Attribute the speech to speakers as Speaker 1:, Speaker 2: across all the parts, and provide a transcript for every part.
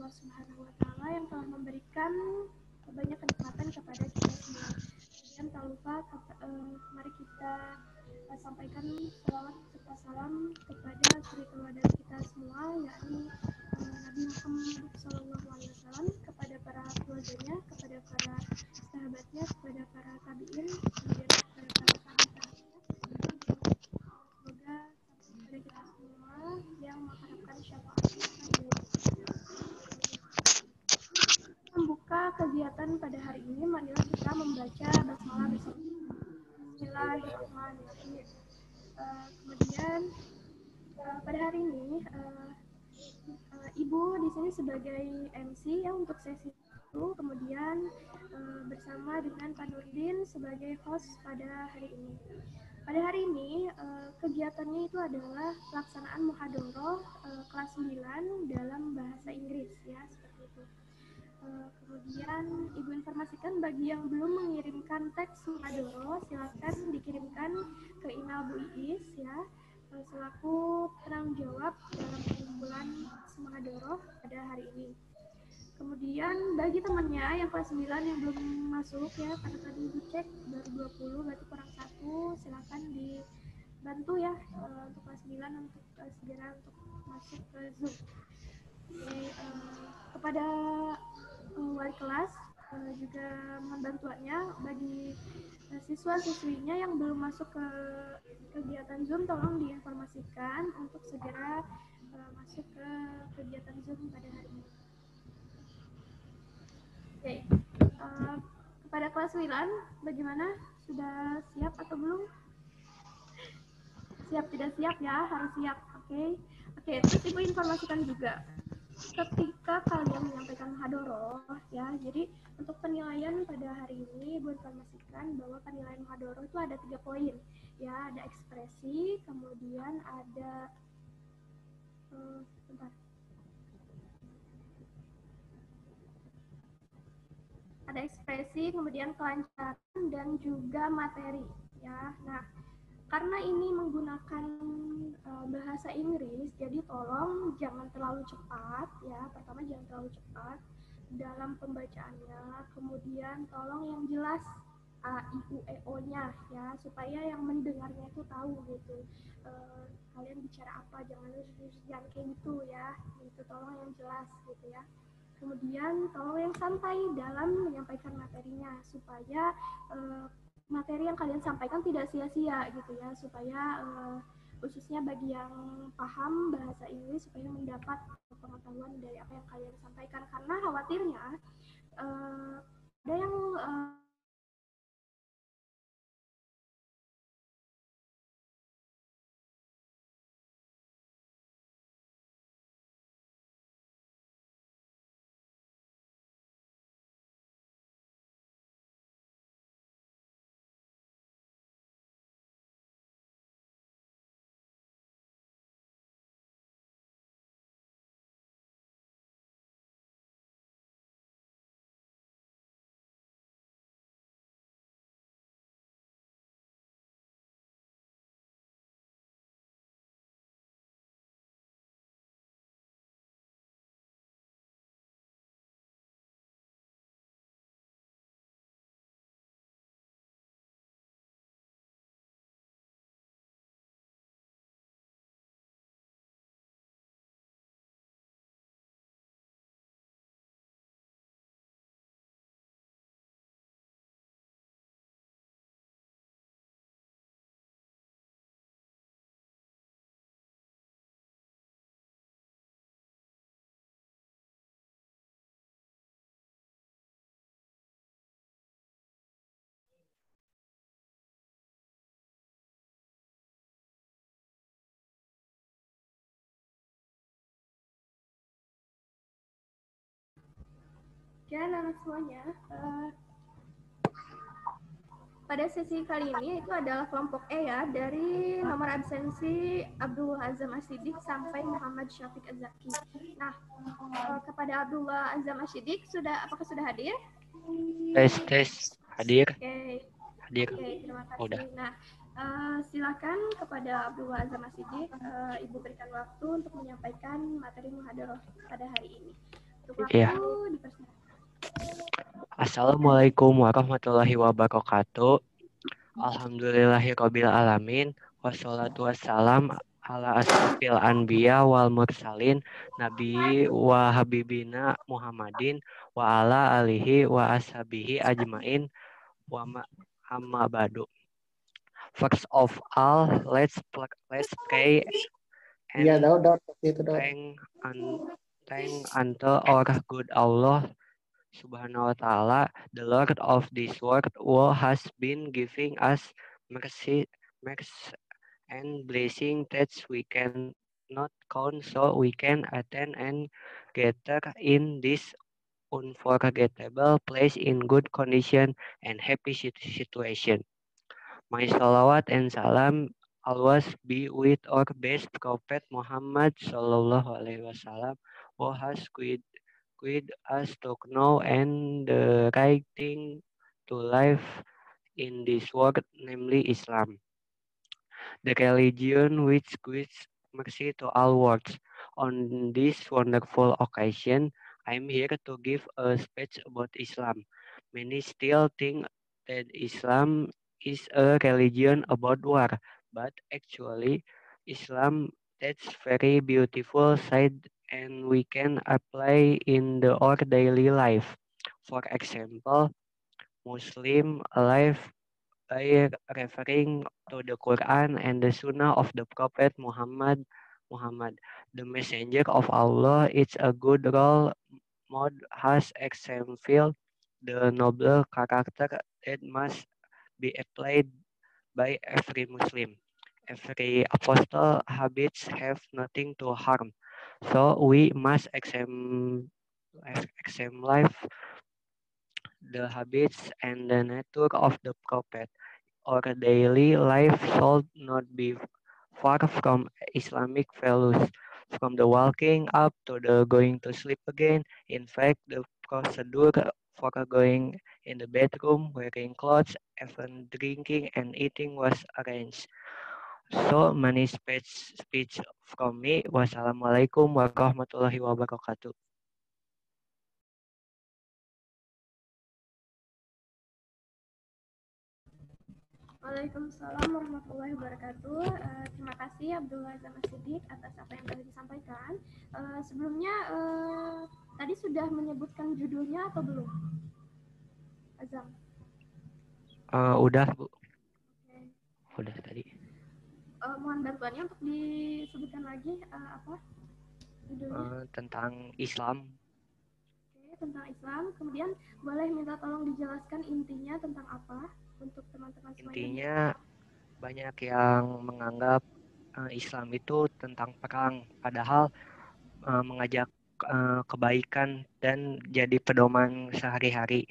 Speaker 1: Allah Subhanahu wa Ta'ala yang telah memberikan banyak kenikmatan kepada kita semua. Kemudian tak lupa mari kita sampaikan salawat serta salam kepada suri tauladan kita semua, yakni Nabi Muhammad SAW, kepada para keluarganya, kepada para sahabatnya, kepada para tabiin, kemudian kepada para tabi'in. Semoga sampai kepada kita semua yang mengharapkan syafaatnya pada membuka kegiatan pada hari ini. Marilah kita membaca basmalah bersama. Bismillahirrahmanirrahim. Kemudian pada hari ini Ibu di sini sebagai MC ya untuk sesi itu, kemudian bersama dengan Pak Nurdin sebagai host pada hari ini. Pada hari ini kegiatannya itu adalah pelaksanaan muhadharah kelas 9 dalam bahasa Inggris ya, seperti itu. Kemudian Ibu informasikan bagi yang belum mengirimkan teks muhadharah, silakan dikirimkan ke email Bu Iis ya, selaku penanggung jawab dalam pengumpulan muhadharah pada hari ini. Kemudian bagi temannya yang kelas 9 yang belum masuk ya, karena tadi Ibu cek baru 20, berarti kurang 1, silakan dibantu ya untuk kelas 9 untuk segera untuk masuk ke Zoom. Oke, kepada wali kelas juga mohon bantuannya bagi siswa-siswinya yang belum masuk ke kegiatan Zoom, tolong diinformasikan untuk segera masuk ke kegiatan Zoom pada hari ini. Oke, kepada kelas 9, bagaimana? Sudah siap atau belum? Siap tidak siap ya, harus siap. Oke, terus Ibu informasikan juga ketika kalian menyampaikan muhadharah ya, jadi untuk penilaian pada hari ini Ibu informasikan bahwa penilaian muhadharah itu ada 3 poin ya, ada ekspresi, kemudian ada ada ekspresi, kemudian kelancaran dan juga materi ya. Nah, karena ini menggunakan bahasa Inggris, jadi tolong jangan terlalu cepat ya. Pertama jangan terlalu cepat dalam pembacaannya, kemudian tolong yang jelas A, I, U, E, O-nya ya, supaya yang mendengarnya itu tahu gitu. Kalian bicara apa, jangan kayak gitu ya. Itu tolong yang jelas gitu ya. Kemudian tolong yang santai dalam menyampaikan materinya, supaya materi yang kalian sampaikan tidak sia-sia gitu ya, supaya khususnya bagi yang paham bahasa Inggris supaya mendapat pengetahuan dari apa yang kalian sampaikan, karena khawatirnya ada yang anak semuanya, pada sesi kali ini itu adalah kelompok E ya, dari nomor absensi Abdullah Azam Asyidik sampai Muhammad Syafiq Azaki. Nah, kepada Abdullah Azam Asyidik, apakah sudah hadir?
Speaker 2: Tes hadir.
Speaker 1: Hadir. Oke, terima kasih.
Speaker 2: Udah.
Speaker 1: Nah, silakan kepada Abdullah Azam Asyidik, Ibu berikan waktu untuk menyampaikan materi muhadharah pada hari ini. Untuk waktu
Speaker 2: Iya.
Speaker 1: dipersilakan.
Speaker 2: Assalamualaikum warahmatullahi wabarakatuh. Alhamdulillahirabbil alamin. Wassalatu wassalam ala asrofil anbiya wal mursalin nabi wa habibina Muhammadin wa ala alihi wa ashabihi ajmain wa amma ba'du. First of all, let's pray
Speaker 3: Iya,
Speaker 2: and
Speaker 3: Daud, itu Daud.
Speaker 2: thank unto our good Allah Subhanahu wa ta'ala, the Lord of this world, who has been giving us mercy and blessing that we can not count, so we can attend and gather in this unforgettable place in good condition and happy situation. My salawat and salam always be with our best Prophet Muhammad Sallallahu Alaihi Wasallam, who has quid us to know and the right thing to life in this world, namely Islam, the religion which gives mercy to all worlds. On this wonderful occasion, I'm here to give a speech about Islam. Many still think that Islam is a religion about war, but actually, Islam that's very beautiful side and we can apply in our daily life. For example, Muslim life by referring to the Quran and the Sunnah of the Prophet Muhammad, the messenger of Allah. It's a good role model has exemplified the noble character that must be applied by every Muslim. Every apostle habits have nothing to harm, so we must exemplify the habits and the nature of the Prophet. Our daily life should not be far from Islamic values, from the waking up to the going to sleep again. In fact, the procedure for going in the bedroom, wearing clothes, even drinking and eating was arranged. So many speech from me. Wassalamualaikum warahmatullahi wabarakatuh.
Speaker 1: Waalaikumsalam warahmatullahi wabarakatuh. Terima kasih Abdullah Azam Siddiq atas apa yang telah disampaikan. Sebelumnya tadi sudah menyebutkan judulnya atau belum, Azam?
Speaker 2: Udah Bu,
Speaker 1: Oke.
Speaker 2: udah tadi.
Speaker 1: Mohon bantuannya untuk disebutkan lagi apa judulnya?
Speaker 2: Tentang Islam.
Speaker 1: Oke, tentang Islam. Kemudian boleh minta tolong dijelaskan intinya tentang apa untuk teman-teman semuanya?
Speaker 2: Intinya banyak yang menganggap Islam itu tentang perang, padahal mengajak kebaikan dan jadi pedoman sehari-hari.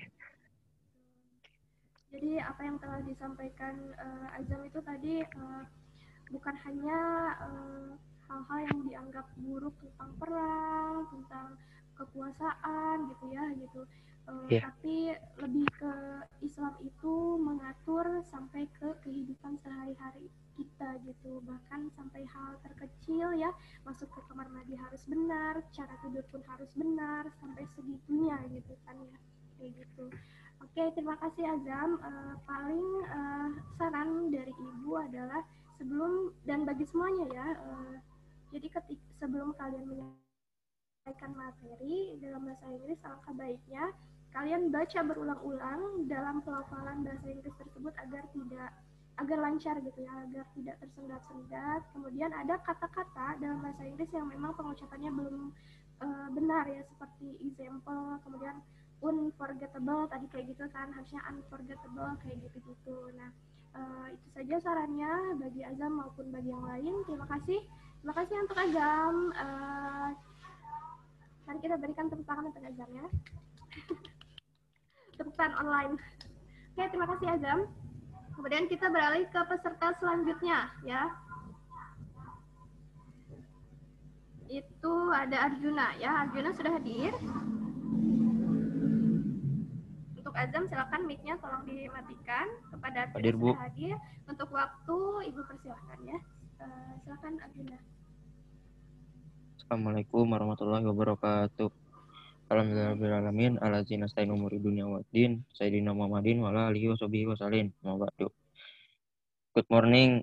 Speaker 1: Jadi apa yang telah disampaikan Azam itu tadi bukan hanya hal-hal yang dianggap buruk tentang perang, tentang kekuasaan gitu ya gitu.
Speaker 2: Yeah.
Speaker 1: Tapi lebih ke Islam itu mengatur sampai ke kehidupan sehari-hari kita gitu, bahkan sampai hal terkecil ya, masuk ke kamar mandi harus benar, cara tidur pun harus benar, sampai segitunya gitu kan ya, kayak gitu. Oke, terima kasih Azam. Paling saran dari Ibu adalah sebelum dan bagi semuanya ya, jadi sebelum kalian menyampaikan materi dalam bahasa Inggris, alangkah baiknya kalian baca berulang-ulang dalam pelafalan bahasa Inggris tersebut agar lancar gitu ya, agar tidak tersendat-sendat. Kemudian ada kata-kata dalam bahasa Inggris yang memang pengucapannya belum benar ya, seperti example, kemudian unforgettable tadi kayak gitu kan, harusnya unforgettable kayak gitu-gitu. Nah, itu saja sarannya bagi Azam maupun bagi yang lain. Terima kasih untuk Azam. Mari kita berikan tepuk tangan untuk Azam ya. Tepuk tangan online. Oke, terima kasih Azam. Kemudian kita beralih ke peserta selanjutnya ya. Itu ada Arjuna ya. Arjuna sudah hadir. Untuk Azam silakan mic-nya tolong dimatikan. Kepada Arjuna
Speaker 2: Hadir, Bu.
Speaker 1: sudah hadir. Untuk waktu Ibu persilahkan ya. Silakan Arjuna.
Speaker 4: Assalamualaikum warahmatullahi wabarakatuh. Alhamdulillahirrahmanirrahim. Alazina stain umuri dunia wa din. Sayyidina Muhammadin wa ala alihi wa sahbihi wa salim. Good morning,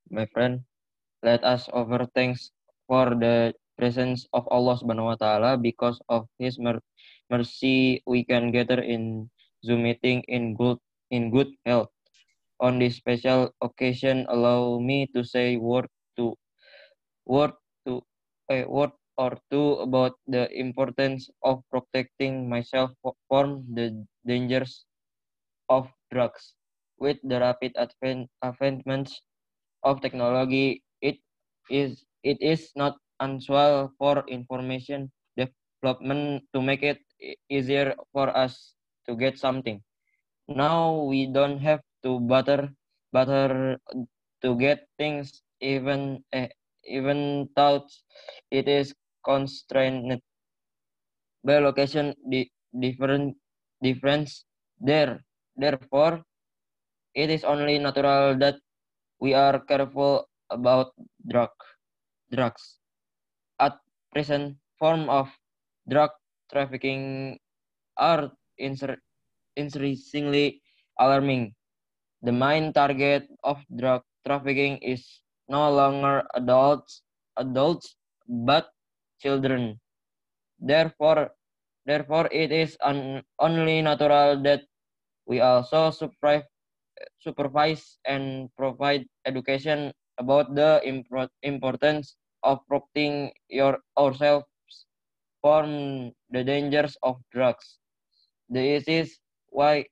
Speaker 4: my friend. Let us offer thanks for the presence of Allah Subhanahu wa Ta'ala. Because of His mercy, we can gather in Zoom meeting in good health. On this special occasion, allow me to say to word to a word or two about the importance of protecting myself from the dangers of drugs. With the rapid advancements of technology, it is not unusual for information development to make it easier for us to get something. Now we don't have to butter to get things even though it is constrained by location difference there. Therefore, it is only natural that we are careful about drugs. At present, form of drug trafficking are increasingly alarming. The main target of drug trafficking is no longer adults, but children. Therefore, it is only natural that we also supervise and provide education about the importance of protecting ourselves from the dangers of drugs. This is why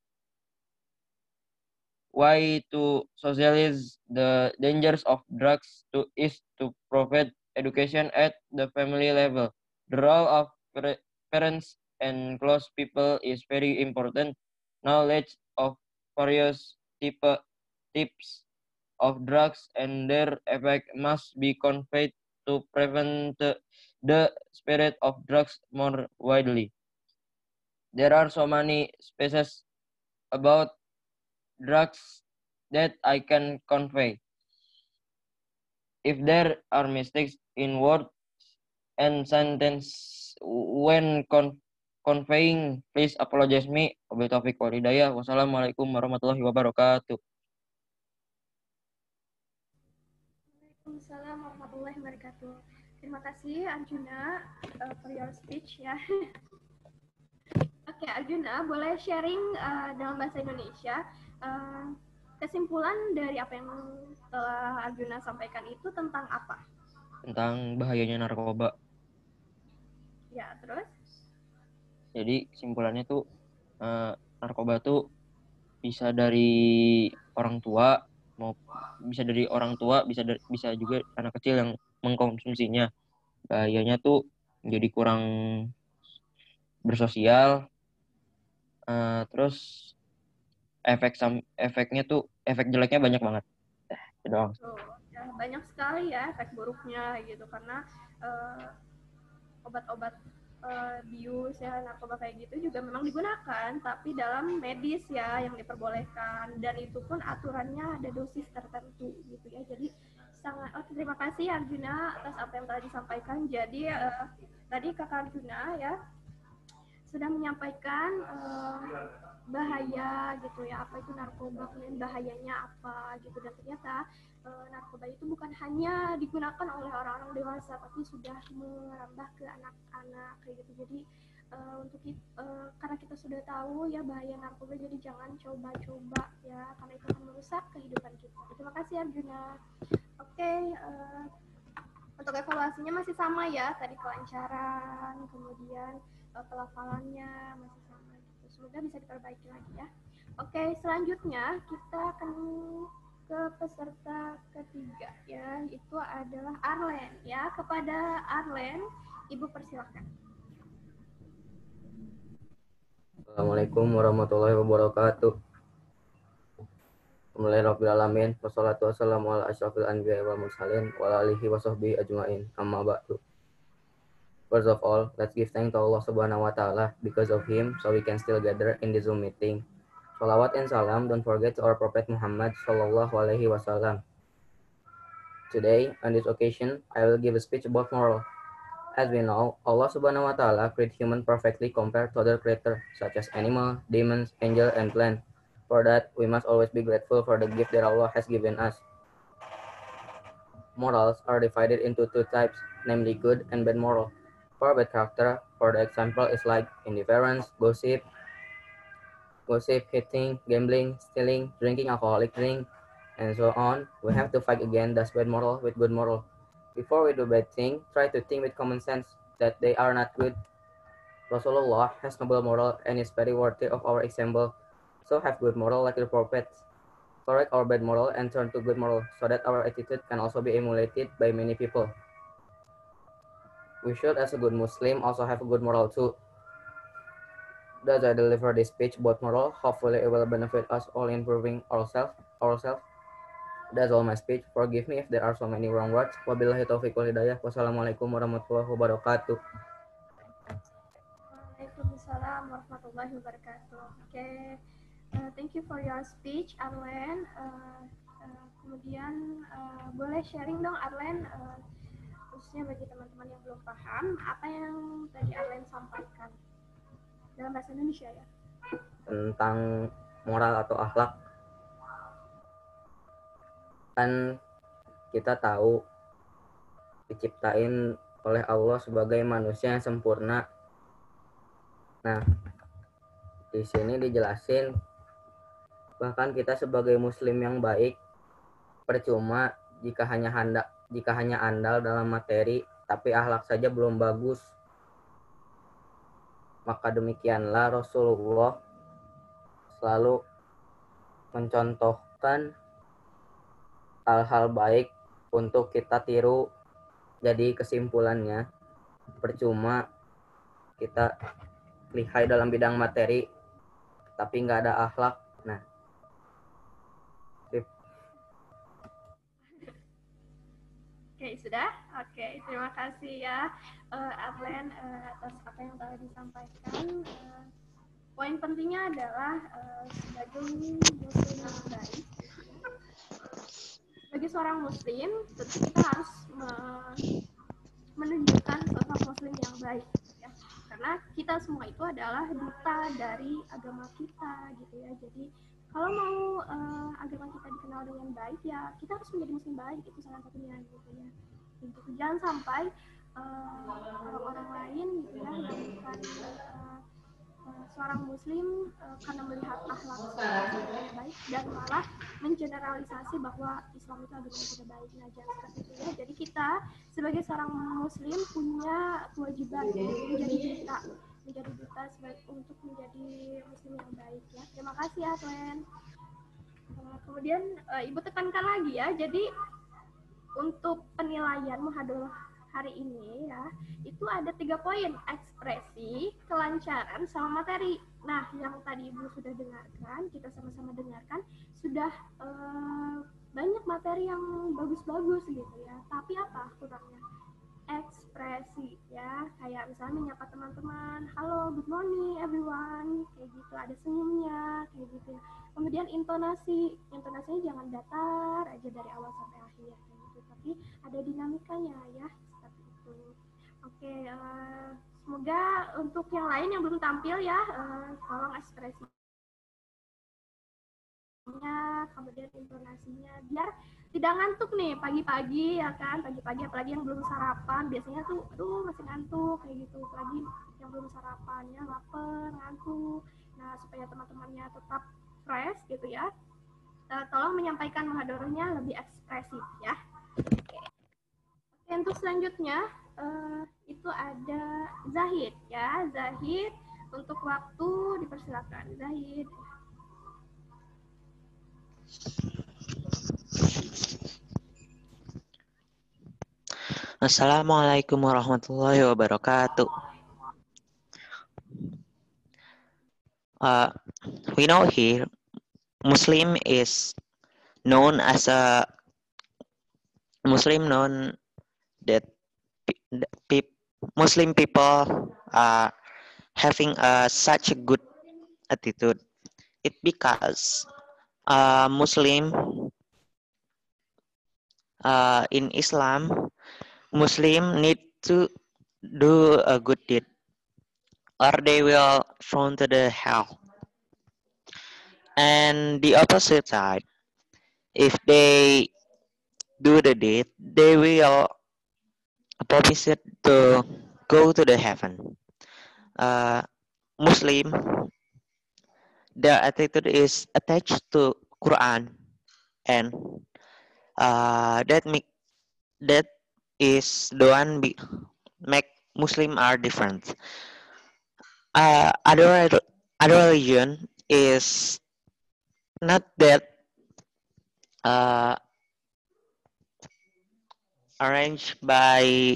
Speaker 4: to socialize the dangers of drugs is to provide education at the family level. The role of parents and close people is very important. Knowledge of various types of drugs and their effect must be conveyed to prevent the spread of drugs more widely. There are so many species about drugs that I can convey. If there are mistakes in words and sentence when conveying, please apologize me. Wabillahi taufiq wal hidayah. Wassalamualaikum warahmatullahi wabarakatuh.
Speaker 1: Waalaikumsalam warahmatullahi wabarakatuh. Terima kasih Arjuna for your speech ya. Oke, Arjuna, boleh sharing dalam bahasa Indonesia kesimpulan dari apa yang telah Arjuna sampaikan itu tentang apa?
Speaker 4: Tentang bahayanya narkoba.
Speaker 1: Ya, terus?
Speaker 4: Jadi kesimpulannya tuh narkoba tuh bisa dari orang tua, bisa juga anak kecil yang mengkonsumsinya. Bahayanya tuh jadi kurang bersosial. Terus efek jeleknya banyak banget. Itu doang.
Speaker 1: Ya, banyak sekali ya efek buruknya gitu karena obat-obat bius ya, narkoba kayak gitu juga memang digunakan tapi dalam medis ya yang diperbolehkan, dan itu pun aturannya ada dosis tertentu gitu ya. Jadi sangat terima kasih Arjuna atas apa yang telah disampaikan. Jadi tadi Kakak Arjuna ya sudah menyampaikan bahaya gitu ya, apa itu narkoba, kemudian bahayanya apa gitu, dan ternyata narkoba itu bukan hanya digunakan oleh orang-orang dewasa tapi sudah merambah ke anak-anak kayak gitu. Jadi karena kita sudah tahu ya bahaya narkoba, jadi jangan coba-coba ya, karena itu akan merusak kehidupan kita. Terima kasih Arjuna. Oke, untuk evaluasinya masih sama ya, tadi kelancaran, kemudian pelafalannya masih sama gitu. Semoga bisa diperbaiki lagi ya. Oke, selanjutnya kita akan ke peserta ketiga ya, itu adalah Arlen ya. Kepada Arlen, Ibu persilakan.
Speaker 5: Assalamualaikum warahmatullahi wabarakatuh. Alhamdulillahirrahmanirrahim. Wassalatu wassalamu ala asyrafil anbiya wal mursalin wa ala alihi wa sahbihi ajma'in. Amma ba'du. First of all, let's give thanks to Allah Subhanahu wa Ta'ala. Because of Him, so we can still gather in the Zoom meeting. Salawat and salam, don't forget to our Prophet Muhammad Sallallahu Alaihi Wasallam. Today, on this occasion, I will give a speech about moral. As we know, Allah subhanahu wa ta'ala created human perfectly compared to other creatures such as animal, demons, angel, and plant. For that, we must always be grateful for the gift that Allah has given us. Morals are divided into two types, namely good and bad moral. For bad character, for the example is like indifference, gossip, hitting, gambling, stealing, drinking alcoholic drink, and so on. We have to fight against that bad moral with good moral. Before we do bad thing, try to think with common sense that they are not good. Rasulullah has noble moral and is very worthy of our example. So have good moral like the prophets. Correct our bad moral and turn to good moral so that our attitude can also be emulated by many people. We should, as a good Muslim, also have a good moral too. Thus I deliver this speech about moral. Hopefully it will benefit us all in improving ourselves. That's all my speech. Forgive me if there are so many wrong words. Wabillahi taufiq wal hidayah. Wassalamualaikum warahmatullahi wabarakatuh.
Speaker 1: Waalaikumsalam warahmatullahi wabarakatuh. Okay, thank you for your speech, Arlen. Kemudian boleh sharing dong, Arlen, khususnya bagi teman-teman yang belum paham apa yang tadi Arlen sampaikan dalam bahasa Indonesia ya.
Speaker 5: Tentang moral atau akhlak. Kan kita tahu diciptain oleh Allah sebagai manusia yang sempurna. Nah, di sini dijelasin bahkan kita sebagai muslim yang baik percuma jika hanya andal dalam materi tapi akhlak saja belum bagus. Maka demikianlah Rasulullah selalu mencontohkan hal-hal baik untuk kita tiru. Jadi kesimpulannya, percuma kita lihai dalam bidang materi tapi nggak ada akhlak. Nah,
Speaker 1: Oke, sudah? Oke, terima kasih ya Arlen atas apa yang telah disampaikan. Poin pentingnya adalah sebagai muslim yang baik, sebagai seorang muslim tentu kita harus menunjukkan sosok muslim yang baik ya. Karena kita semua itu adalah duta dari agama kita gitu ya. Jadi kalau mau agama kita dikenal dengan baik ya kita harus menjadi muslim baik, itu salah satunya gitu ya. Gitu. Jangan sampai orang-orang lain gitu ya yang bukan seorang muslim karena melihat akhlak yang baik dan malah mengeneralisasi bahwa Islam itu agama yang tidak baik. Nah, jangan seperti itu ya. Jadi kita sebagai seorang muslim punya kewajiban menjadi duta untuk menjadi muslim yang baik ya. Terima kasih ya Glenn. Kemudian Ibu tekankan lagi ya. Jadi untuk penilaian muhadharah hari ini ya, itu ada 3 poin: ekspresi, kelancaran, sama materi. Nah, yang tadi Ibu sudah dengarkan, kita sama-sama dengarkan, sudah banyak materi yang bagus-bagus gitu ya. Tapi apa kurangnya? Ekspresi ya, kayak misalnya menyapa teman-teman, halo, good morning everyone, kayak gitu, ada senyumnya, kayak gitu ya. Kemudian intonasinya jangan datar aja dari awal sampai akhir, kayak gitu, tapi ada dinamikanya ya. Oke, semoga untuk yang lain yang belum tampil ya, tolong ekspresinya, kemudian intonasinya, biar tidak ngantuk nih pagi-pagi ya kan, pagi-pagi apalagi yang belum sarapan, biasanya tuh aduh masih ngantuk kayak gitu, apalagi yang belum sarapannya lapar, ngantuk. Nah, supaya teman-temannya tetap fresh gitu ya, tolong menyampaikan muhadharahnya lebih ekspresif ya. Oke, untuk selanjutnya itu ada Zahid ya. Zahid, untuk waktu dipersilakan Zahid.
Speaker 6: Assalamualaikum warahmatullahi wabarakatuh. We know here Muslim is known as a Muslim known that Muslim people are having such a good attitude. It because Muslim in Islam, Muslim need to do a good deed, or they will thrown to the hell. And the opposite side, if they do the deed, they will promise it to go to the heaven. Uh, Muslim, their attitude is attached to Quran, and that is the one make Muslim are different. Uh, other other religion is not that uh, arranged by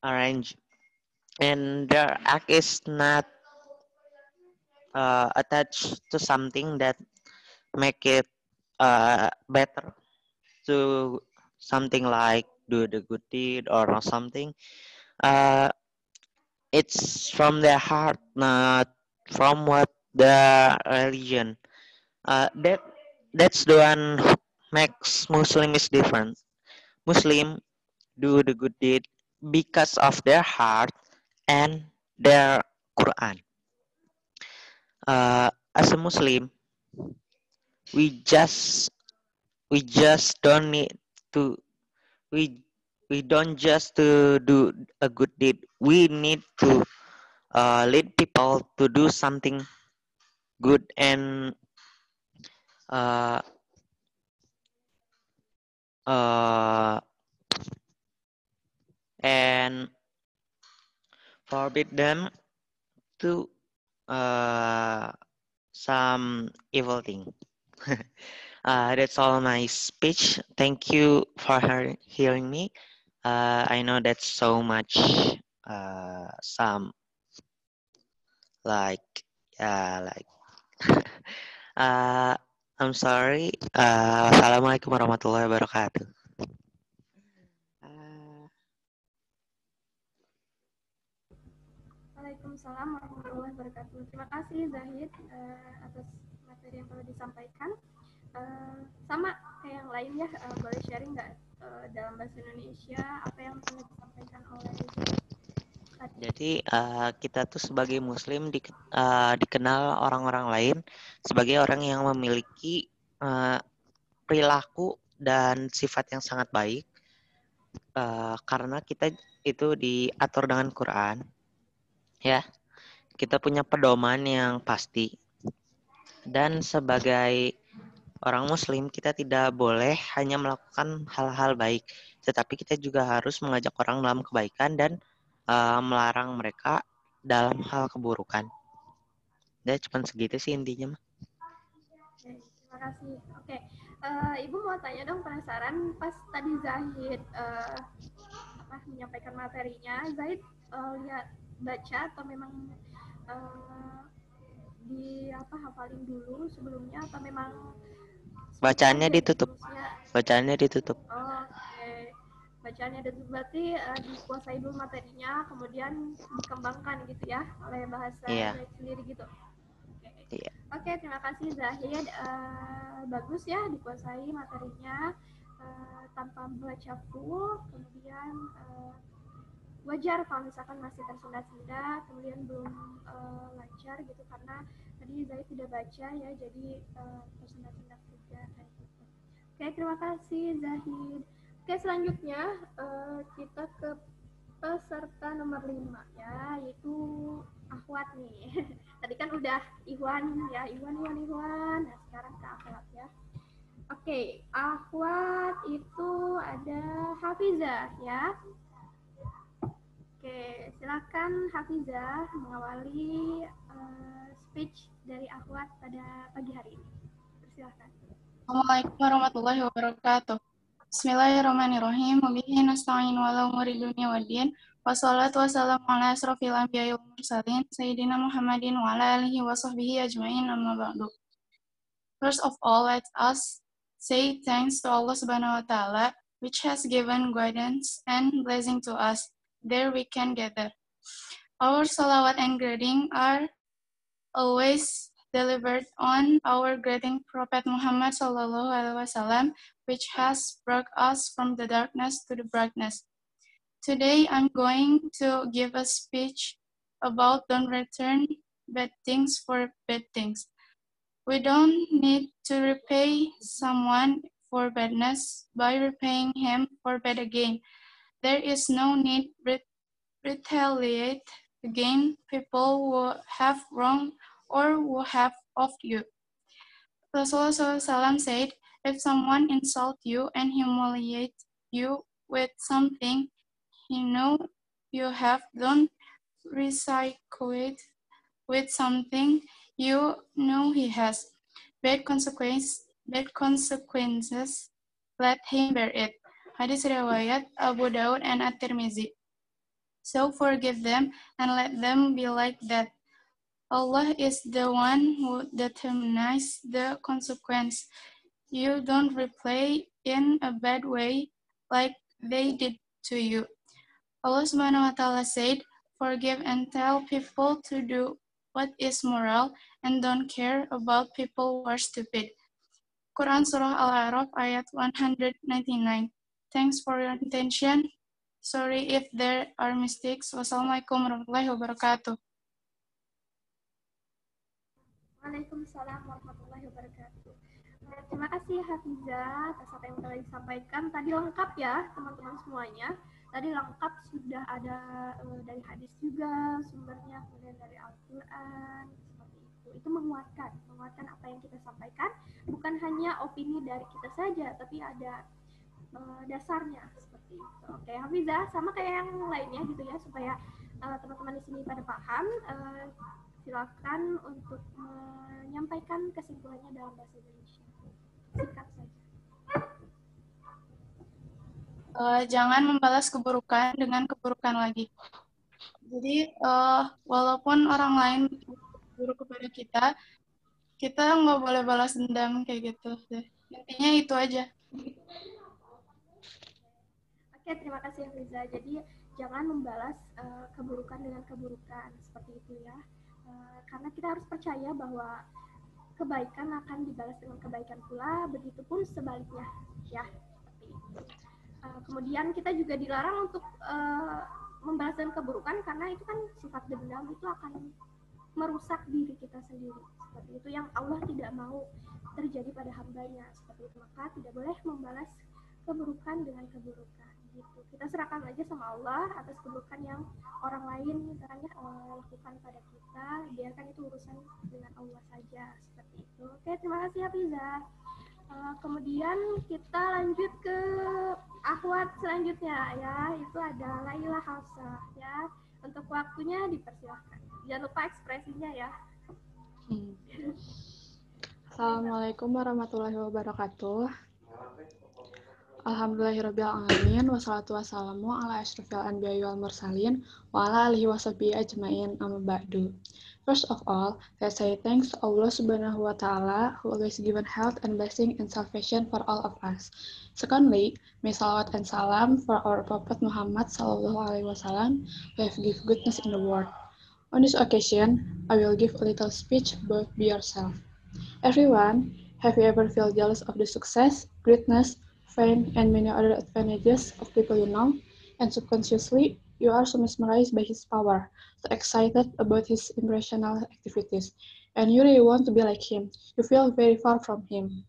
Speaker 6: arrange, and their act is not attached to something that make it better, to something like do the good deed or something. Uh, it's from their heart, not from what the religion. That's the one who makes Muslim is different. Muslim do the good deed because of their heart and their Quran. As a Muslim, we just we just don't need to we we don't just to do a good deed. We need to lead people to do something good uh, uh, and forbid them to some evil thing. That's all my speech. Thank you for hearing me. I know that's so much some like like uh, I'm sorry. Assalamualaikum warahmatullahi wabarakatuh.
Speaker 1: Waalaikumsalam warahmatullahi wabarakatuh. Terima kasih Zahid atas materi yang telah disampaikan. Sama kayak yang lain ya, boleh sharing nggak dalam bahasa Indonesia apa yang telah disampaikan oleh Zahid?
Speaker 6: Jadi kita tuh sebagai Muslim dikenal orang-orang lain sebagai orang yang memiliki perilaku dan sifat yang sangat baik, karena kita itu diatur dengan Quran, ya. Kita punya pedoman yang pasti, dan sebagai orang Muslim kita tidak boleh hanya melakukan hal-hal baik, tetapi kita juga harus mengajak orang dalam kebaikan dan melarang mereka dalam hal keburukan. Udah cuma segitu sih intinya mah.
Speaker 1: Oke, terima kasih. Oke, Ibu mau tanya dong, penasaran pas tadi Zahid menyampaikan materinya, Zahid lihat baca atau memang hafalin dulu sebelumnya atau memang
Speaker 6: bacaannya ditutup? Bacaannya ditutup.
Speaker 1: Oh, oke. Bacaannya ditutup berarti dikuasai dulu materinya, kemudian dikembangkan gitu ya oleh bahasa Zahid sendiri gitu.
Speaker 6: Iya.
Speaker 1: Oke, terima kasih Zahid. Bagus ya dikuasai materinya tanpa membaca full, kemudian wajar kalau misalkan masih tersendat-sendat, kemudian belum lancar gitu karena tadi Zahid tidak baca ya, jadi tersendat-sendat juga kayak gitu. Oke, terima kasih Zahid. Oke, selanjutnya kita ke peserta nomor 5 ya, yaitu Akhwat nih. Tadi kan udah Iwan ya, Iwan. Nah, sekarang ke Akhwat ya. Oke, Akhwat itu ada Hafizah ya. Oke, silakan Hafizah mengawali speech dari Akhwat pada pagi hari ini. Silakan.
Speaker 7: Assalamualaikum warahmatullahi wabarakatuh. Bismillahirrahmanirrahim. Wabihi nasta'in wa ala umuri dunya waddin. Wassalatu wassalamu ala asrofil anbiya'i wal mursalin Sayyidina Muhammadin wa ala alihi wa sahbihi ajma'in amma ba'du. First of all, let us say thanks to Allah subhanahu wa ta'ala, which has given guidance and blessing to us. There we can gather. Our salawat and greeting are always delivered on our greeting Prophet Muhammad sallallahu alaihi wasallam, which has brought us from the darkness to the brightness. Today I'm going to give a speech about don't return bad things for bad things. We don't need to repay someone for badness by repaying him for bad again. There is no need to retaliate against people who have wronged or who have offed you. Rasulullah SAW said, if someone insults you and humiliates you with something you know you have done, recycle it with something you know he has. Bad consequences, let him bear it. Hadis riwayat Abu Daud and At-Tirmizi. So forgive them and let them be like that. Allah is the one who determines the consequence. You don't reply in a bad way like they did to you. Allah Subhanahu wa Ta'ala said, forgive and tell people to do what is moral and don't care about people who are stupid. Quran Surah Al-A'raf ayat 199. Thanks for your attention. Sorry if there are mistakes. Wassalamualaikum warahmatullahi wabarakatuh.
Speaker 1: Waalaikumsalam warahmatullahi wabarakatuh. Terima kasih Hafizah atas apa yang telah disampaikan. Tadi lengkap ya teman-teman semuanya. Tadi lengkap, sudah ada dari hadis juga sumbernya, kemudian dari Al-Quran, seperti itu. Itu menguatkan apa yang kita sampaikan. Bukan hanya opini dari kita saja, tapi ada dasarnya seperti itu. Oke, Hafizah, sama kayak yang lainnya gitu ya, supaya teman-teman di sini pada paham. Silakan untuk menyampaikan kesimpulannya dalam bahasa Indonesia. Singkat saja.
Speaker 7: Jangan membalas keburukan dengan keburukan lagi. Jadi walaupun orang lain buruk kepada kita nggak boleh balas dendam kayak gitu. Intinya itu aja.
Speaker 1: Oke, terima kasih Riza. Jadi jangan membalas keburukan dengan keburukan seperti itu ya. Karena kita harus percaya bahwa kebaikan akan dibalas dengan kebaikan pula, begitupun sebaliknya ya, seperti itu. Kemudian kita juga dilarang untuk membalas dengan keburukan, karena itu kan sifat dendam itu akan merusak diri kita sendiri, seperti itu yang Allah tidak mau terjadi pada hambanya, seperti itu. Maka tidak boleh membalas keburukan dengan keburukan gitu. Kita serahkan aja sama Allah atas keburukan yang orang lain misalnya lakukan pada kita, biarkan itu urusan dengan Allah saja, seperti itu. Oke, terima kasih Hafizah. Kemudian kita lanjut ke akhwat selanjutnya ya, itu ada Laila Hafsah ya. Untuk waktunya dipersilahkan, jangan lupa ekspresinya ya.
Speaker 8: Assalamualaikum warahmatullahi wabarakatuh. Alhamdulillahirrabbilalamin, wassalatu wassalamu ala asyrafil anbiya'i wal mursalin wa ala alihi washabihi ajmain, amma ba'du. First of all, let's say thanks to Allah Subhanahu wa Ta'ala who always given health and blessing and salvation for all of us. Secondly, may salawat and salam for our Prophet Muhammad sallallahu alaihi wasallam who have give goodness in the world. On this occasion, I will give a little speech about be yourself. Everyone, have you ever felt jealous of the success, greatness, fame, and many other advantages of people you know, and subconsciously, you are so mesmerized by his power, so excited about his impressional activities, and you really want to be like him. You feel very far from him.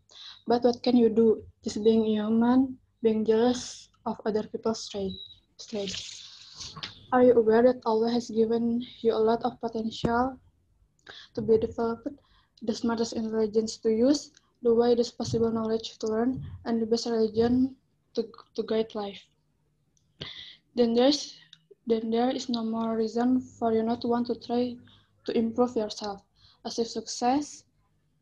Speaker 8: But what can you do? Just being human, being jealous of other people's traits. Are you aware that Allah has given you a lot of potential to be developed, the smartest intelligence to use, the widest possible knowledge to learn, and the best religion to guide life? Then there is no more reason for you not to want to try to improve yourself, achieve success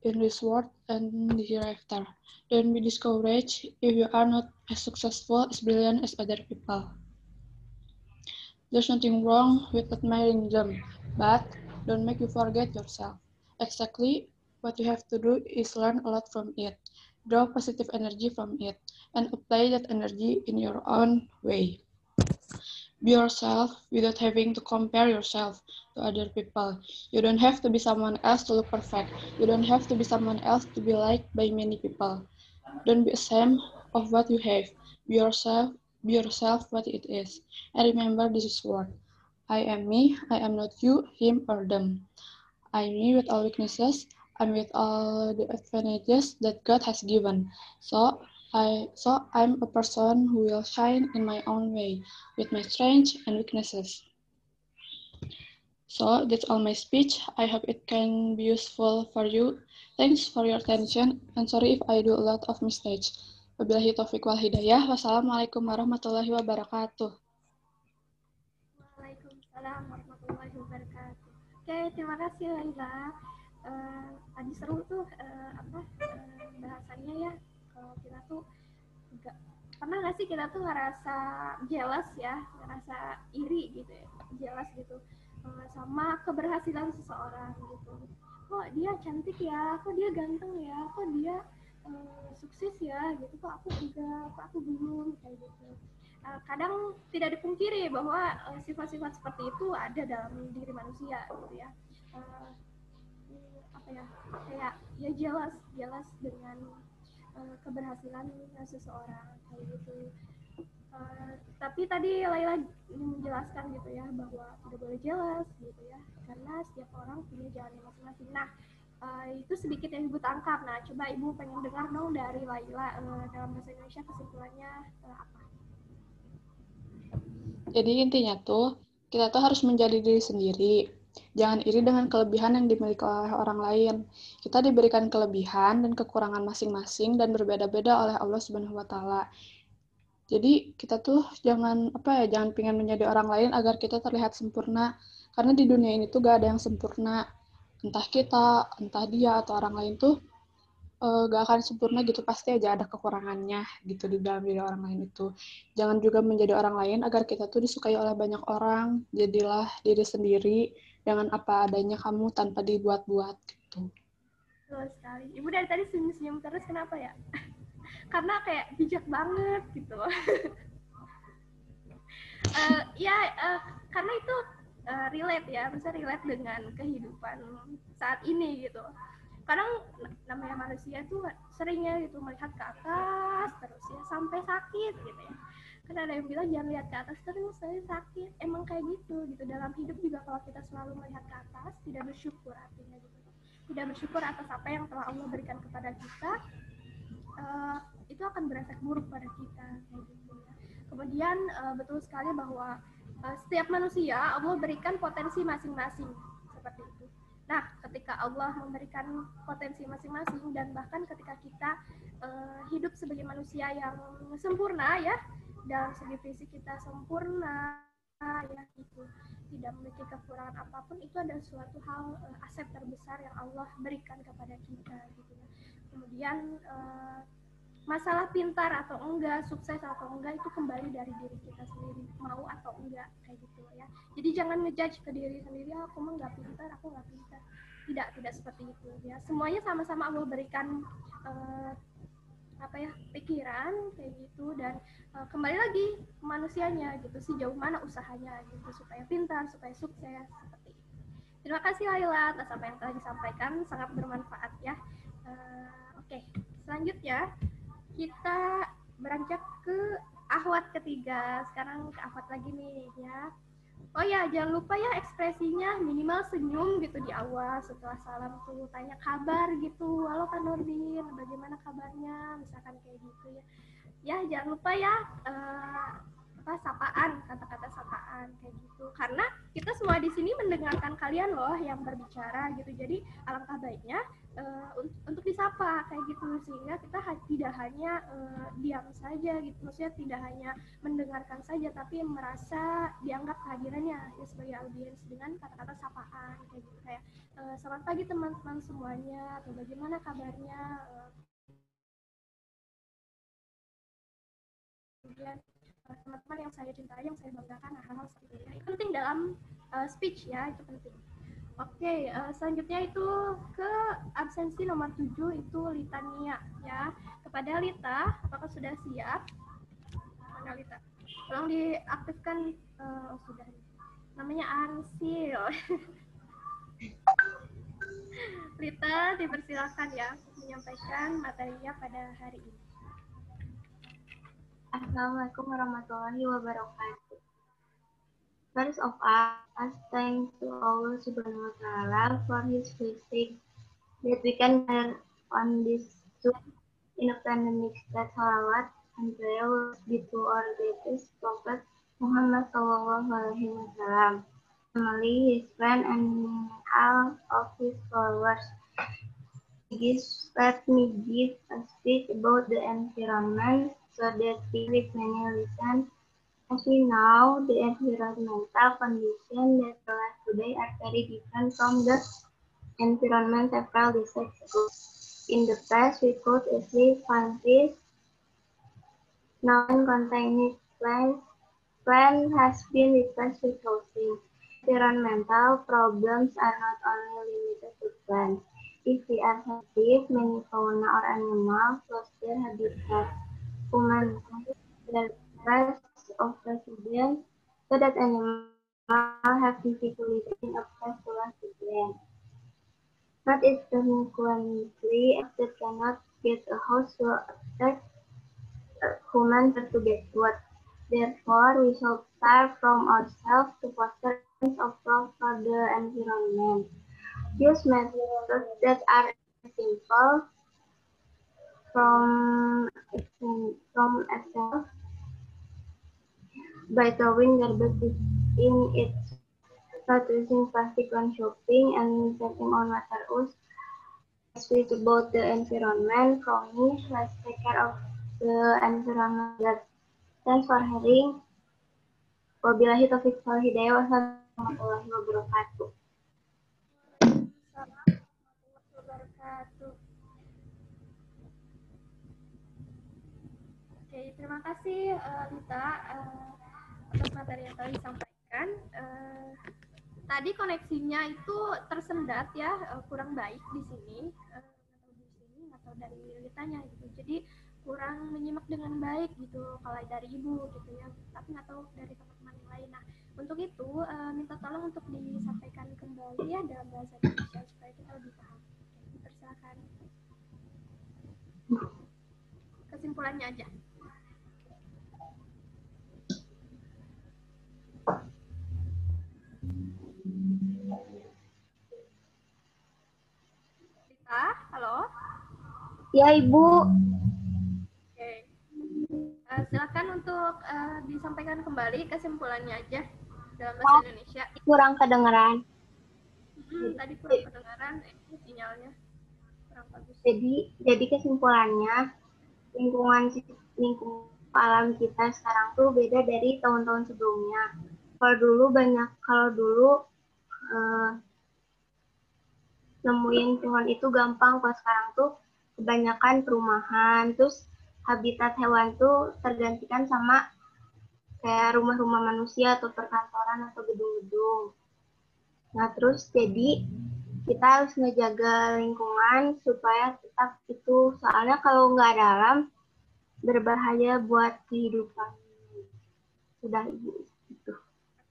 Speaker 8: in this world and the hereafter. Don't be discouraged if you are not as successful, as brilliant as other people. There's nothing wrong with admiring them, but don't make you forget yourself. Exactly what you have to do is learn a lot from it, draw positive energy from it, and apply that energy in your own way. Be yourself without having to compare yourself to other people. You don't have to be someone else to look perfect. You don't have to be someone else to be liked by many people. Don't be ashamed of what you have. Be yourself, Be yourself what it is. And remember this is word. I am me, I am not you, him, or them. I'm me with all weaknesses, I'm with all the advantages that God has given. So I'm a person who will shine in my own way, with my strengths and weaknesses. So that's all my speech. I hope it can be useful for you. Thanks for your attention, and sorry if I do a lot of mistakes. Wabillahi taufiq wal hidayah. Wassalamualaikum warahmatullahi wabarakatuh.
Speaker 1: Waalaikumsalam warahmatullahi wabarakatuh. Oke, terima kasih Laila. Tadi seru tuh bahasannya ya. Kalau kita tuh pernah nggak sih kita tuh ngerasa jealous ya, ngerasa iri gitu ya, jealous gitu sama keberhasilan seseorang gitu. Kok dia cantik ya, kok dia ganteng ya, kok dia sukses ya gitu, kok aku enggak, kok aku belum, kayak gitu. Kadang tidak dipungkiri bahwa sifat-sifat seperti itu ada dalam diri manusia gitu ya. Kayak ya jealous dengan keberhasilan seseorang kayak gitu. Tapi tadi Laila menjelaskan gitu ya bahwa tidak boleh jealous gitu ya, karena setiap orang punya jalannya masing-masing. Nah, itu sedikit yang Ibu tangkap. Nah, coba Ibu pengen dengar dong dari Laila dalam bahasa Indonesia kesimpulannya apa?
Speaker 8: Jadi intinya tuh, kita tuh harus menjadi diri sendiri. Jangan iri dengan kelebihan yang dimiliki oleh orang lain. Kita diberikan kelebihan dan kekurangan masing-masing dan berbeda-beda oleh Allah Subhanahu wa Ta'ala. Jadi kita tuh jangan pengen menjadi orang lain agar kita terlihat sempurna. Karena di dunia ini tuh gak ada yang sempurna. Entah kita, entah dia, atau orang lain tuh gak akan sempurna gitu, pasti aja ada kekurangannya gitu di dalam diri orang lain itu. Jangan juga menjadi orang lain agar kita tuh disukai oleh banyak orang. Jadilah diri sendiri dengan apa adanya kamu tanpa dibuat-buat gitu.
Speaker 1: Betul sekali. Ibu dari tadi senyum-senyum terus, kenapa ya? Karena kayak bijak banget gitu. Karena itu relate ya, bisa relate dengan kehidupan saat ini gitu. Kadang namanya manusia tuh seringnya gitu melihat ke atas terus ya sampai sakit gitu ya. Kan ada yang bilang jangan lihat ke atas terus, saya sakit. Emang kayak gitu dalam hidup juga, kalau kita selalu melihat ke atas, tidak bersyukur artinya gitu. Tidak bersyukur atas apa yang telah Allah berikan kepada kita, itu akan berefek buruk pada kita kayak gitu ya. Kemudian betul sekali bahwa setiap manusia Allah berikan potensi masing-masing seperti itu. Nah, ketika Allah memberikan potensi masing-masing dan bahkan ketika kita hidup sebagai manusia yang sempurna ya, dalam segi fisik kita sempurna ya gitu, tidak memiliki kekurangan apapun, itu adalah suatu hal aset terbesar yang Allah berikan kepada kita gitu ya. Kemudian masalah pintar atau enggak, sukses atau enggak, itu kembali dari diri kita sendiri, mau atau enggak kayak gitu ya. Jadi jangan ngejudge ke diri sendiri, aku mah nggak pintar, aku nggak pintar. Tidak seperti itu ya. Semuanya sama-sama Allah berikan pikiran kayak gitu, dan kembali lagi manusianya gitu, sejauh mana usahanya gitu supaya pintar, supaya sukses seperti itu. Terima kasih Laila atas apa yang telah disampaikan, sangat bermanfaat ya. Oke, selanjutnya kita beranjak ke akhwat ketiga. Sekarang ke akhwat lagi nih ya. Oh ya, jangan lupa ya ekspresinya minimal senyum gitu di awal setelah salam tuh, tanya kabar gitu. Halo Kak Nurdin, bagaimana kabarnya? Misalkan kayak gitu ya. Ya, jangan lupa ya sapaan, kata-kata sapaan kayak gitu. Karena kita semua di sini mendengarkan kalian loh yang berbicara gitu. Jadi alangkah baiknya untuk disapa kayak gitu, sehingga kita tidak hanya diam saja gitu, maksudnya tidak hanya mendengarkan saja, tapi merasa dianggap kehadirannya ya sebagai audiens dengan kata-kata sapaan kayak gitu, kayak selamat pagi teman-teman semuanya, atau bagaimana kabarnya, kemudian teman-teman yang saya cintai, yang saya banggakan, hal-hal seperti itu. Itu penting dalam speech ya, itu penting. Oke, selanjutnya itu ke absensi nomor 7, itu litania ya. Kepada Lita, apakah sudah siap? Mana Lita? Tolong diaktifkan. Sudah. Namanya Arsil. Lita, dipersilakan ya menyampaikan materinya pada hari ini.
Speaker 9: Assalamualaikum warahmatullahi wabarakatuh. First of all, as thanks to Allah Subhanahu wa Ta'ala for His blessing that we can gather on this Zoom in a pandemic. That salawat and prayer will be to our greatest prophet Muhammad Sallallahu Alaihi Wasallam, family, his friend, and all of his followers. Let me give a speech about the environment so that we with many listen. As we know, the environmental conditions that we live today are very different from the environment several decades ago. In the past, we could easily find trees, non-containing plants. Plant has been replaced with housing. Environmental problems are not only limited to plants. If we are sensitive, many fauna or animals lost their habitat. Human the rest of residents so that animals have difficulty in access to land. Not frequently that cannot get a house to attract humans to get what. Therefore, we should start from ourselves to foster of love for the environment. Use methods that are simple from example by throwing garbage in it, not using plastic when shopping, and saving on water use. Speech about the environment, promise, let's take care of the environment. Thanks for hearing. Wabillahi taufiq wal hidayah. Wassalamualaikum warahmatullahi wabarakatuh.
Speaker 1: Oke, terima kasih Lita atas materi yang telah disampaikan. Tadi koneksinya itu tersendat ya, kurang baik di sini, atau dari Litanya gitu. Jadi kurang menyimak dengan baik gitu kalau dari ibu gitu ya, tapi nggak tahu dari teman-teman yang lain. Nah, untuk itu minta tolong untuk disampaikan kembali ya dalam bahasa Indonesia supaya kita lebih paham. Persilakan. Kesimpulannya aja. Lita, halo?
Speaker 9: Ya, Ibu.
Speaker 1: Oke. Silakan untuk disampaikan kembali kesimpulannya aja dalam bahasa Indonesia.
Speaker 9: Kurang kedengaran.
Speaker 1: Tadi kurang kedengaran sinyalnya. Kurang bagus.
Speaker 9: Jadi kesimpulannya lingkungan alam kita sekarang tuh beda dari tahun-tahun sebelumnya. Kalau dulu nemuin pohon itu gampang, kalau sekarang tuh kebanyakan perumahan, terus habitat hewan tuh tergantikan sama kayak rumah-rumah manusia atau perkantoran atau gedung-gedung. Nah, terus jadi kita harus ngejaga lingkungan supaya tetap itu, soalnya kalau nggak ada alam berbahaya buat kehidupan. Sudah, Ibu. Gitu.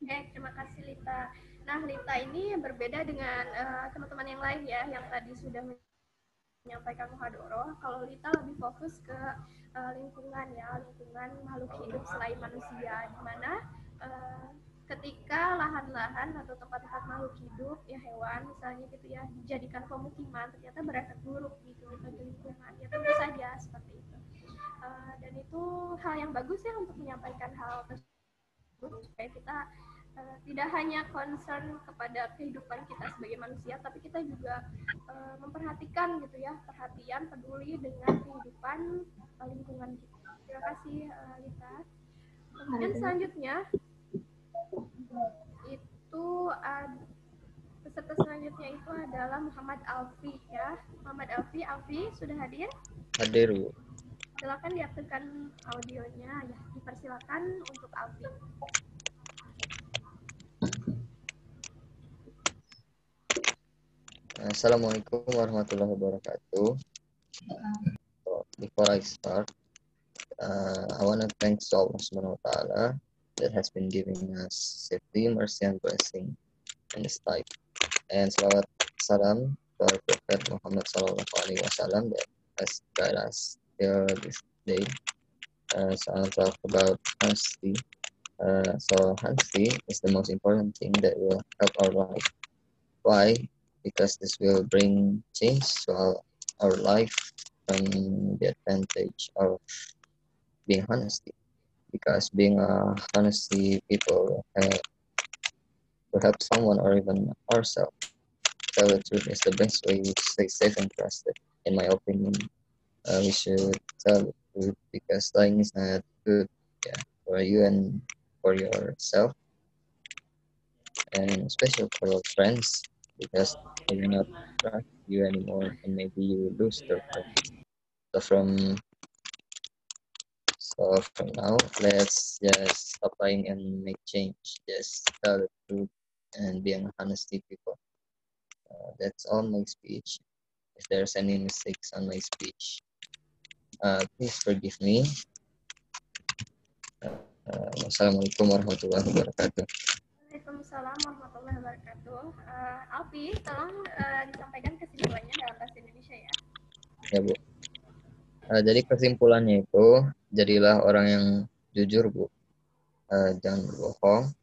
Speaker 1: Oke, terima kasih Lita. Nah, Lita ini berbeda dengan teman-teman yang lain ya, yang tadi sudah menyampaikan muhadoroh. Kalau Lita lebih fokus ke lingkungan ya, lingkungan makhluk hidup selain manusia, di mana ketika lahan-lahan atau tempat-tempat makhluk hidup ya, hewan misalnya gitu ya, dijadikan pemukiman, ternyata berefek buruk gitu bagi lingkungan. Ya tentu saja seperti itu. Dan itu hal yang bagus ya untuk menyampaikan hal tersebut supaya kita tidak hanya concern kepada kehidupan kita sebagai manusia, tapi kita juga memperhatikan gitu ya, perhatian, peduli dengan kehidupan lingkungan kita. Terima kasih Lita. Kemudian selanjutnya itu peserta selanjutnya itu adalah Muhammad Alfi ya. Muhammad Alfi sudah hadir?
Speaker 4: Hadir, Bu.
Speaker 1: Silakan diaktifkan audionya ya. Dipersilakan untuk Alfi.
Speaker 4: Assalamualaikum warahmatullahi wabarakatuh. Before I start, I want to thank Allah Subhanahu wa Ta'ala that has been giving us safety, mercy, and blessing in this time. And salawat salam to our Prophet Muhammad Sallallahu Alaihi Wasallam that has guided us here this day.
Speaker 5: So I'll talk about honesty. So honesty is the most important thing that will help our life. Why? Because this will bring change to our life from the advantage of being honesty. Because being a honesty people will help someone or even ourselves. Tell the truth is the best way to stay safe and trusted. In my opinion, we should tell the truth because lying is not good, yeah, for you and for yourself, and especially for your friends because they will not trust you anymore, and maybe you lose their trust. So from now, let's just stop lying and make change. Just tell the truth and be an honesty people. That's all my speech. If there's any mistakes on my speech, please forgive me. Wassalamualaikum warahmatullahi wabarakatuh.
Speaker 1: Waalaikumsalam warahmatullahi wabarakatuh. Alfi, tolong disampaikan kesimpulannya dalam bahasa Indonesia ya.
Speaker 5: Ya Bu. Jadi kesimpulannya itu, jadilah orang yang jujur Bu. Jangan berbohong.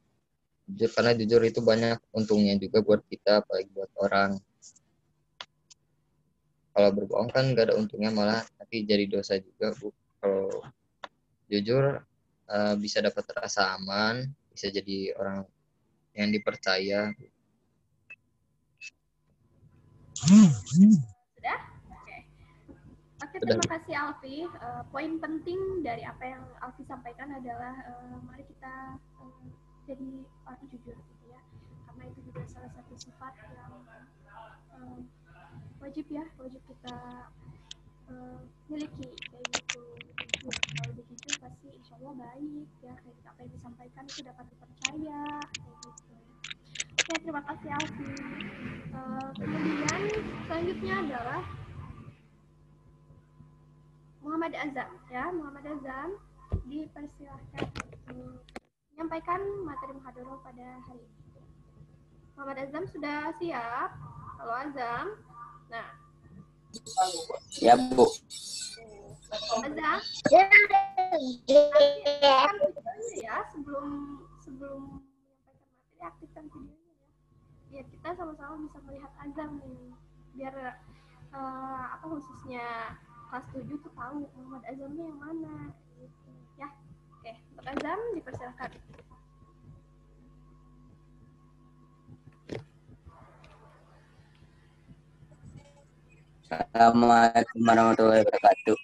Speaker 5: Karena jujur itu banyak untungnya juga buat kita, apalagi buat orang. Kalau berbohong kan gak ada untungnya, malah nanti jadi dosa juga Bu. Kalau jujur bisa dapat rasa aman, bisa jadi orang yang dipercaya.
Speaker 1: Sudah? Oke, terima kasih Alfi. Poin penting dari apa yang Alfi sampaikan adalah mari kita jadi orang jujur gitu ya. Karena itu juga salah satu sifat yang wajib kita miliki, kayak gitu. Jujur. Kalau udah jujur pasti insya Allah baik ya, kayak apa yang disampaikan itu dapat dipercaya kayak gitu. Oke, terima kasih Alfi. Kemudian selanjutnya adalah Muhammad Azam ya. Muhammad Azam dipersilahkan menyampaikan materi muhadharah pada hari ini. Muhammad Azam sudah siap? Halo Azam. Nah.
Speaker 10: Ya Bu.
Speaker 1: Azam. Ya, sebelum menyampaikan materi aktifkan videonya ya. Biar kita sama-sama bisa melihat Azam nih. Biar khususnya kelas 7 tuh tahu Muhammad Azamnya yang mana gitu ya. Oke, untuk Azam dipersilakan.
Speaker 10: Assalamualaikum warahmatullahi wabarakatuh.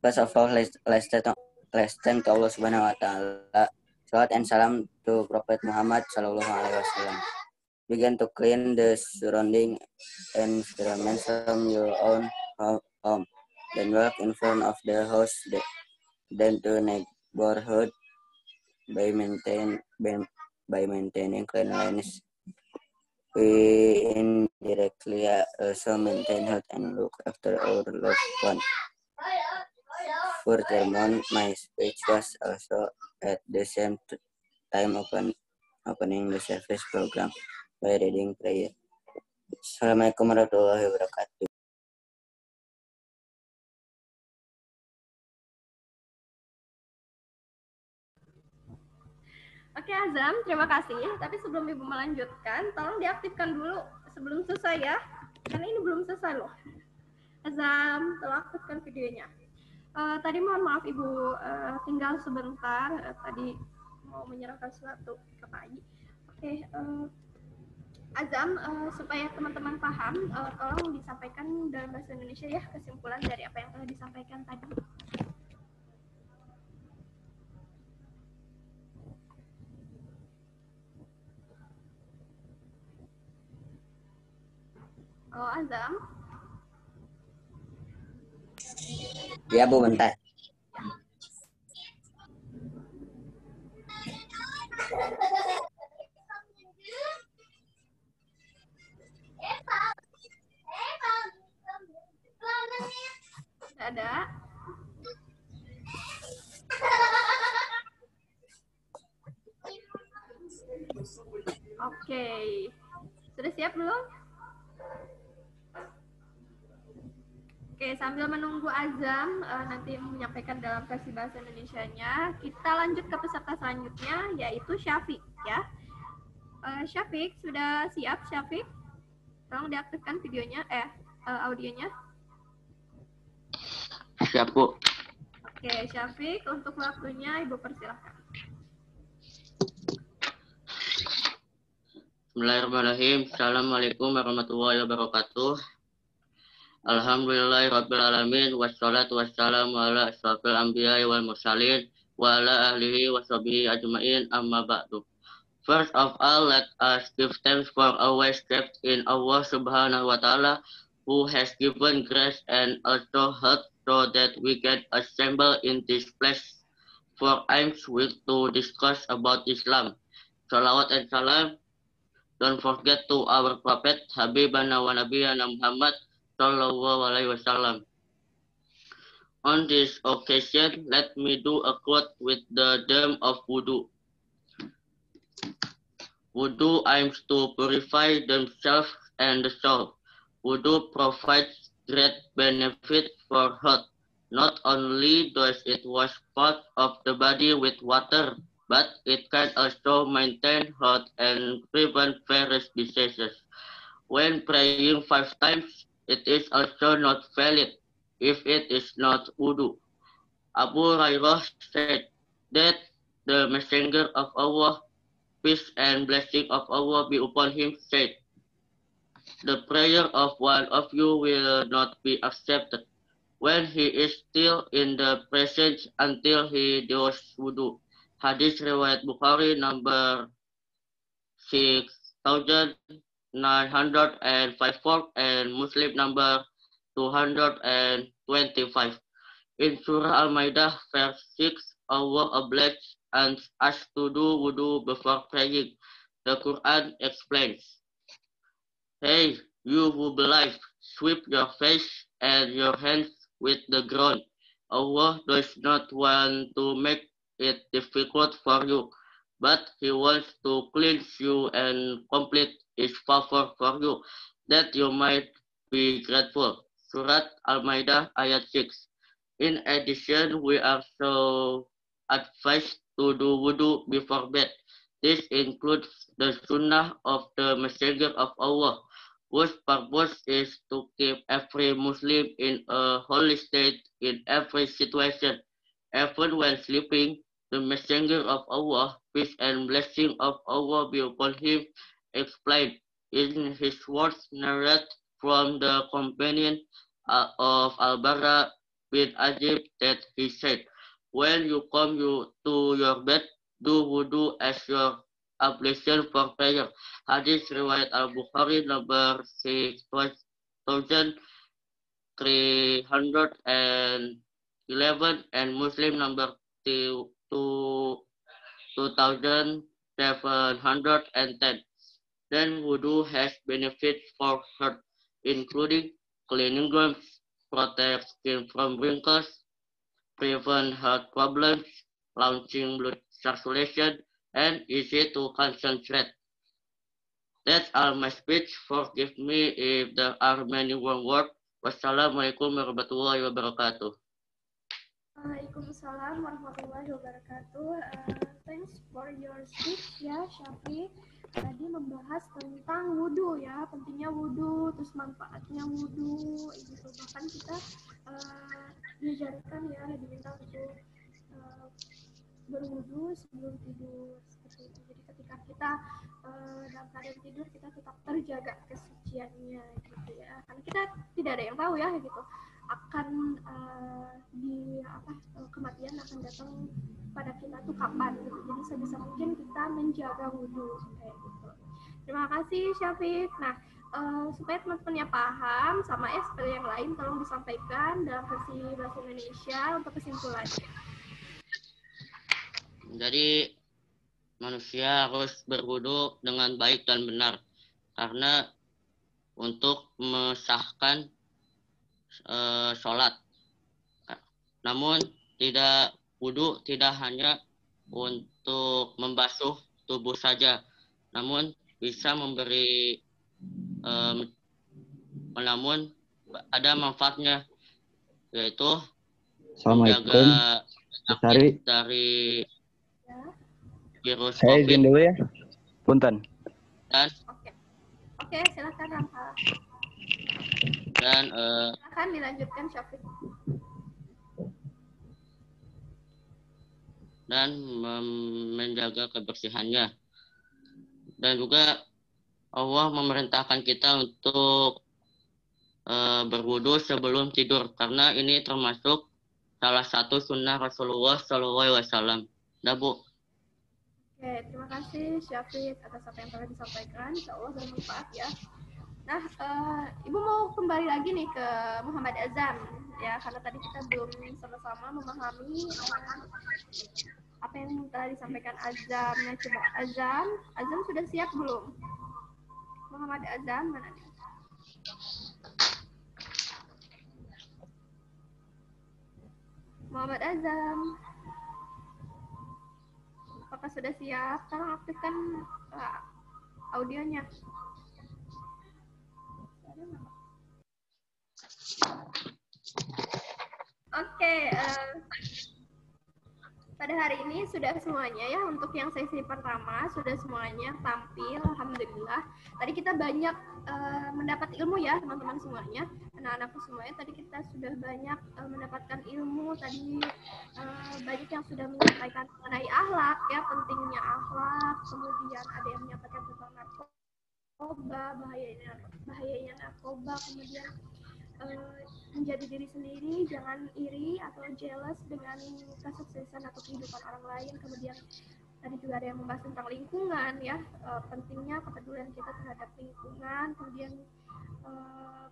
Speaker 10: First of all, let's thank Allah Subhanahu wa Ta'ala. Salawat and salam to Prophet Muhammad Sallallahu Alaihi Wasallam. Begin to clean the surrounding environment from your own home. Then walk in front of the house, then to neighborhood by maintaining cleanliness. We indirectly also maintain health and look after our loved ones. Furthermore, my speech was also at the same time opening the service program by reading prayer. Assalamualaikum warahmatullahi wabarakatuh.
Speaker 1: Oke Azam, terima kasih. Tapi sebelum Ibu melanjutkan, tolong diaktifkan dulu sebelum selesai ya. Karena ini belum selesai loh. Azam, tolong aktifkan videonya. Tadi mohon maaf Ibu tinggal sebentar. Tadi mau menyerahkan sesuatu ke Pak Haji. Oke, Azam, supaya teman-teman paham, tolong disampaikan dalam bahasa Indonesia ya kesimpulan dari apa yang telah disampaikan tadi. Oh, Azam.
Speaker 10: Ya Bu, bentar.
Speaker 1: Ada. Oke. Sudah siap belum? Oke, sambil menunggu Azam nanti menyampaikan dalam versi bahasa Indonesianya, kita lanjut ke peserta selanjutnya, yaitu Syafiq ya. Syafiq, sudah siap Syafiq? Tolong diaktifkan videonya, audionya.
Speaker 11: Siap, Bu.
Speaker 1: Oke, Syafiq, untuk waktunya Ibu persilahkan.
Speaker 11: Bismillahirrahmanirrahim. Assalamualaikum warahmatullahi wabarakatuh. Alhamdulillahirabbil alamin wassalatu wassalamu ala asyrofil anbiya'i wal mursalin wa ala ahlihi washabihi ajmain amma ba'du. First of all, let us give thanks for always kept in Allah subhanahu wa ta'ala, who has given grace and also help so that we can assemble in this place for aims with to discuss about Islam. Salawat and salam don't forget to our Prophet Habibana wa Nabiyana Muhammad Sallallahu Alaihi Wasallam. On this occasion, let me do a quote with the theme of wudu. Wudu aims to purify themselves and the soul. Wudu provides great benefit for health. Not only does it wash part of the body with water, but it can also maintain health and prevent various diseases. When praying 5 times, it is also not valid if it is not wudu. Abu Hurairah said that the Messenger of Allah, peace and blessing of Allah be upon him, said, the prayer of one of you will not be accepted when he is still in the presence until he does wudu. Hadis riwayat Bukhari number 6,954 and Muslim number 225. In Surah Al-Maidah verse 6, Allah obliges us to do wudu before praying. The Quran explains, hey, you who believe, sweep your face and your hands with the ground. Allah does not want to make it difficult for you, but He wants to cleanse you and complete His favor for you, that you might be grateful. Surat Al-Maidah ayat 6. In addition, we are so advised to do wudu before bed. This includes the sunnah of the Messenger of Allah, whose purpose is to keep every Muslim in a holy state in every situation. Even when sleeping, the Messenger of Allah, peace and blessing of Allah be upon him, explained in his words narrated from the companion of Al-Bara bin Azib that he said, when you come to your bed, do wudu as your ablution for prayer. Hadis riwayat Al-Bukhari number 6,311 and Muslim number 2,710. Then wudu has benefits for health, including cleaning gums, protect skin from wrinkles, prevent heart problems, launching blood circulation, and easy to concentrate. That's all my speech. Forgive me if there are many wrong words. Wassalamualaikum warahmatullahi wabarakatuh.
Speaker 1: Waalaikumsalam warahmatullahi wabarakatuh. Thanks for your speech ya, Syafiq. Tadi membahas tentang wudu ya, pentingnya wudu, terus manfaatnya wudu, gitu. Bahkan kita diajarkan ya, diminta untuk berwudu sebelum tidur seperti itu. Jadi ketika kita dalam keadaan tidur, kita tetap terjaga kesuciannya gitu ya. Karena kita tidak ada yang tahu ya gitu, akan kematian akan datang pada kita tuh kapan gitu. Jadi sebisa mungkin kita menjaga wudu kayak gitu. Terima kasih Syafiq. Nah, supaya teman-temannya paham sama ya seperti yang lain, tolong disampaikan dalam versi bahasa Indonesia untuk kesimpulannya.
Speaker 11: Jadi manusia harus berwudu dengan baik dan benar karena untuk mesahkan sholat. Namun wudu tidak hanya untuk membasuh tubuh saja, namun bisa memberi namun ada manfaatnya yaitu
Speaker 12: Assalamualaikum.
Speaker 11: menjaga
Speaker 12: Besari.
Speaker 11: sakit dari virus
Speaker 12: Saya izin
Speaker 11: COVID
Speaker 12: dulu ya. Punten.
Speaker 11: dan
Speaker 1: Oke, silakan Ramha.
Speaker 11: dan
Speaker 1: Silakan dilanjutkan Syafiq.
Speaker 11: dan menjaga kebersihannya. Dan juga Allah memerintahkan kita untuk berwudu sebelum tidur karena ini termasuk salah satu sunnah Rasulullah SAW. Nah, Bu.
Speaker 1: Oke, terima kasih Syafiq atas apa yang telah disampaikan. Insya Allah bermanfaat ya. Nah, Ibu mau kembali lagi nih ke Muhammad Azam ya, karena tadi kita belum sama-sama memahami apa yang telah disampaikan Azam. Nah, coba Azam sudah siap belum? Muhammad Azam mana nih? Muhammad Azam, apakah sudah siap? Tolong aktifkan audionya. Oke, pada hari ini sudah semuanya ya, untuk yang sesi pertama sudah semuanya tampil, alhamdulillah. Tadi kita banyak mendapat ilmu ya teman-teman semuanya, anak-anakku semuanya. Tadi kita sudah banyak mendapatkan ilmu, tadi banyak yang sudah menyampaikan mengenai akhlak ya, pentingnya akhlak, kemudian ada yang menyampaikan tentang narkoba, bahayanya narkoba, kemudian menjadi diri sendiri, jangan iri atau jealous dengan kesuksesan atau kehidupan orang lain. Kemudian tadi juga ada yang membahas tentang lingkungan ya, pentingnya kepedulian kita terhadap lingkungan, kemudian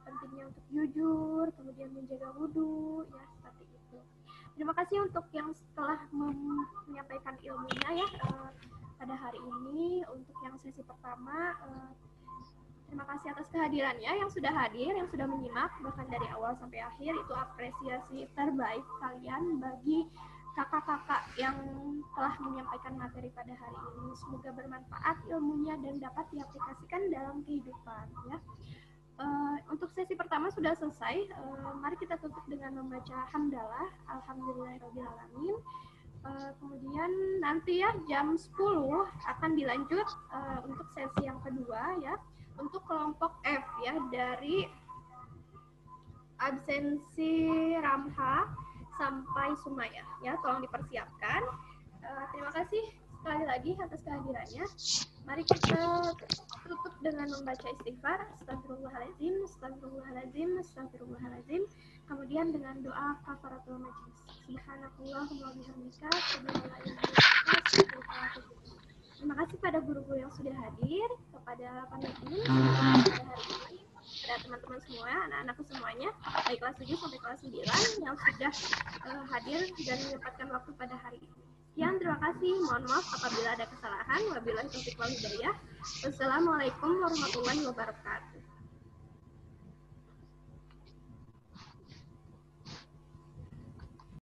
Speaker 1: pentingnya untuk jujur, kemudian menjaga wudu ya, seperti itu. Terima kasih untuk yang telah menyampaikan ilmunya ya pada hari ini. Untuk yang sesi pertama, terima kasih atas kehadirannya, yang sudah hadir, yang sudah menyimak bahkan dari awal sampai akhir. Itu apresiasi terbaik kalian bagi kakak-kakak yang telah menyampaikan materi pada hari ini. Semoga bermanfaat ilmunya dan dapat diaplikasikan dalam kehidupan ya. Untuk sesi pertama sudah selesai. Mari kita tutup dengan membaca hamdalah, alhamdulillahirrahmanirrahim. Kemudian nanti ya jam 10 akan dilanjut untuk sesi yang kedua ya, untuk kelompok F ya, dari absensi Ramha sampai Sumaya ya, tolong dipersiapkan. Terima kasih sekali lagi atas kehadirannya. Mari kita tutup dengan membaca istighfar, astagfirullahaladzim, astagfirullahaladzim, astagfirullahaladzim. Kemudian dengan doa kafaratul majlis. Subhanakallahumma bihamdika, terima kasih pada guru-guru yang sudah hadir, kepada panitia pada hari ini, kepada teman-teman semua, anak-anakku semuanya, baik kelas 7 sampai kelas 9 yang sudah hadir dan menyempatkan waktu pada hari ini. Sekian, terima kasih. Mohon maaf apabila ada kesalahan. Wabillahi taufiq wal hidayah. Wassalamualaikum warahmatullahi wabarakatuh.